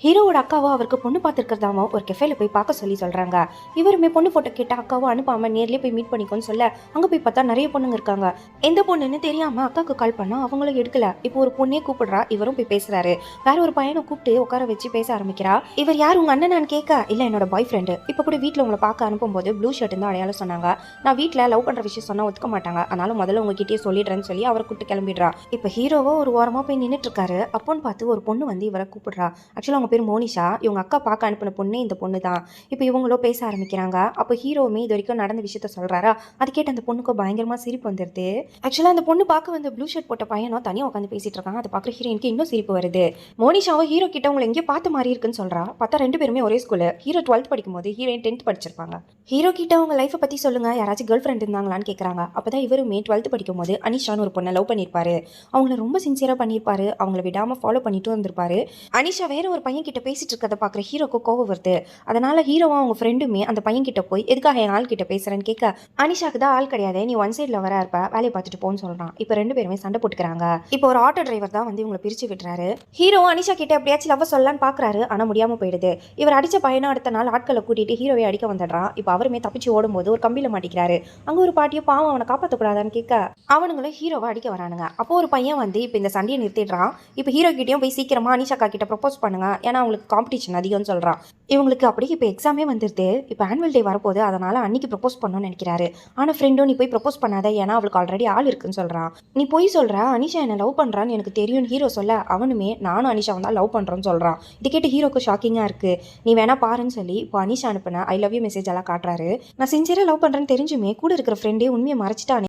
ஹீரோவோட அக்காவோ அவருக்கு பொண்ணு பார்த்துருக்கிறதாமோ ஒரு கெஃபேல போய் பார்க்க சொல்லி சொல்றாங்க. இவருமே பொண்ணு போட்டோ கேட்ட அக்காவோ அனுப்பாம நேர்லயே போய் மீட் பண்ணிக்கோன்னு சொல்ல அங்க போய் பார்த்தா நிறைய பொண்ணுங்க இருக்காங்க. எந்த பொண்ணுன்னு தெரியாம அக்காவுக்கு கால் பண்ணா அவங்களும் எடுக்கல. இப்போ ஒரு பொண்ணே கூப்பிடுறா, இவரும் போய் பேசுறாரு. வேற ஒரு பையனை கூப்பிட்டு உட்கார வச்சு பேச ஆரம்பிக்கிறா. இவர் யார் உங்க அண்ணனான்னு கேட்க, இல்ல என்னோட பாய் ஃப்ரெண்டு. இப்போ கூட வீட்டில் உங்களை பார்க்க அனுப்பும்போது ப்ளூ ஷர்ட் தான் அடையாளம் சொன்னாங்க. நான் வீட்டில் லவ் பண்ற விஷயம் சொன்னா ஒத்துக்க மாட்டாங்க, அதனால முதல்ல உங்ககிட்டயே சொல்லிடுறேன்னு சொல்லி அவரை கூப்பிட்டு கிளம்பிடுறா. இப்போ ஹீரோவோ ஒரு ஓரமா போய் நின்றுட்டு இருக்காரு. அப்போன்னு பார்த்து ஒரு பொண்ணு வந்து இவரை கூப்பிடுறா. ஆக்சுவலாக அவங்க பேர் மோனிஷா. இவங்க அக்கா பார்க்க அனுப்பின பொண்ணு இந்த பொண்ணு தான். இப்போ இவங்களோ பேச ஆரம்பிக்கிறாங்க. அப்போ ஹீரோவுமே இது வரைக்கும் நடந்த விஷயத்த சொல்றாரா. அது கேட்டு அந்த பொண்ணுக்கு பயங்கரமா சிரிப்பு வந்துருது. ஆக்சுவலா அந்த பொண்ணு பார்க்க வந்து ப்ளூ ஷர்ட் போட்ட பையனும் தனியாக உட்காந்து பேசிட்டு இருக்காங்க. அதை பார்க்குற ஹீரோயினுக்கு இன்னும் சிரிப்பு வருது. மோனிஷாவும் ஹீரோ கிட்ட உங்களை எங்கேயோ பார்த்த மாதிரி இருக்குன்னு சொல்றா. பார்த்தா ரெண்டு பேருமே ஒரே ஸ்கூலு. ஹீரோ 12th படிக்கும்போது ஹீரோயின் 10th படிச்சிருப்பாங்க. ஹீரோ கிட்ட அவங்க லைஃப்பை பத்தி சொல்லுங்க, யாராச்சும் கேர்ள் ஃப்ரெண்ட் இருந்தாங்களான்னு கேட்குறாங்க. அப்பதான் இவருமே 12th படிக்கும்போது அனிஷான்னு ஒரு பொண்ணை லவ் பண்ணியிருப்பாரு. அவங்கள ரொம்ப சின்சியரா பண்ணியிருப்பாரு. அவங்கள விடாம ஃபாலோ பண்ணிட்டு வந்திருப்பாரு. அனிஷா வேற ஒரு பையன் கிட்ட பேசிட்டு இருக்கதை பார்க்குற ஹீரோக்கு கோவம் வருது. அதனால ஹீரோவும் அவங்க ஃப்ரெண்டுமே அந்த பையன் கிட்ட போய் எதுக்காக என் ஆள் கிட்ட பேசுறேன்னு கேட்க, அனிஷாக்கு தான் ஆள் கிடையாது, நீ ஒன் சைட்ல வர இருப்ப, வேலையை பார்த்துட்டு போன்னு சொல்றான். இப்போ ரெண்டு பேருமே சண்டை போட்டுக்கிறாங்க. இப்போ ஒரு ஆட்டோ டிரைவர் தான் வந்து இவங்களை பிரிச்சு விட்டுறாரு. ஹீரோ அனிஷா கிட்ட எப்படியாச்சும் லவ் சொல்லலான்னு பாக்குறாரு. ஆனா முடியாம போயிடுது. இவர் அடிச்ச பையனும் அடுத்த நாள் ஆட்களை கூட்டிட்டு ஹீரோவை அடிக்க வந்துடுறான். இப்போ அவருமே தப்பிச்சு ஓடும்போது ஒரு கம்பியில மாட்டிக்கிறாரு. அங்க ஒரு பாட்டியும் பாவம் அவனை காப்பாற்றக்கூடாதான்னு கேட்க, அவனுங்களும் ஹீரோவை அடிக்க வரானுங்க. அப்போ ஒரு பையன் வந்து இப்போ இந்த சண்டையை நிறுத்திடுறான். இப்போ ஹீரோ கிட்டயும் போய் சீக்கிரமா அனிஷா கிட்ட ப்ரப்போஸ் பண்ணுங்க, ஏன்னா அவங்களுக்கு காம்படிஷன் அதிகம்னு சொல்றான். இவங்களுக்கு அப்படியே இப்போ எக்ஸாமே வந்துருது. இப்போ ஆனுவல் டே வரப்போகுது, அதனால அன்னைக்கு ப்ரப்போஸ் பண்ணணும்னு நினைக்கிறாரு. ஆனால் ஃப்ரெண்டும் நீ போய் ப்ரப்போஸ் பண்ணாத, ஏன்னா அவளுக்கு ஆல்ரெடி ஆள் இருக்குன்னு சொல்கிறான். நீ போய் சொல்கிற, அனிஷா என்னை லவ் பண்ணுறான்னு எனக்கு தெரியும்னு ஹீரோ சொல்ல, அவனுமே நானும் அனிஷா தான் லவ் பண்ணுறோன்னு சொல்கிறான். இது கேட்டு ஹீரோக்கு ஷாக்கிங்காக இருக்குது. நீ வேணா பாருன்னு சொல்லி இப்போ அனிஷா அனுப்பின ஐ லவ் யூ மெசேஜ் எல்லாம் காட்டுறாரு. நான் சின்சியராக லவ் பண்ணுறேன்னு தெரிஞ்சுமே கூட இருக்கிற ஃப்ரெண்டே உண்மையை மறைச்சிட்டானே.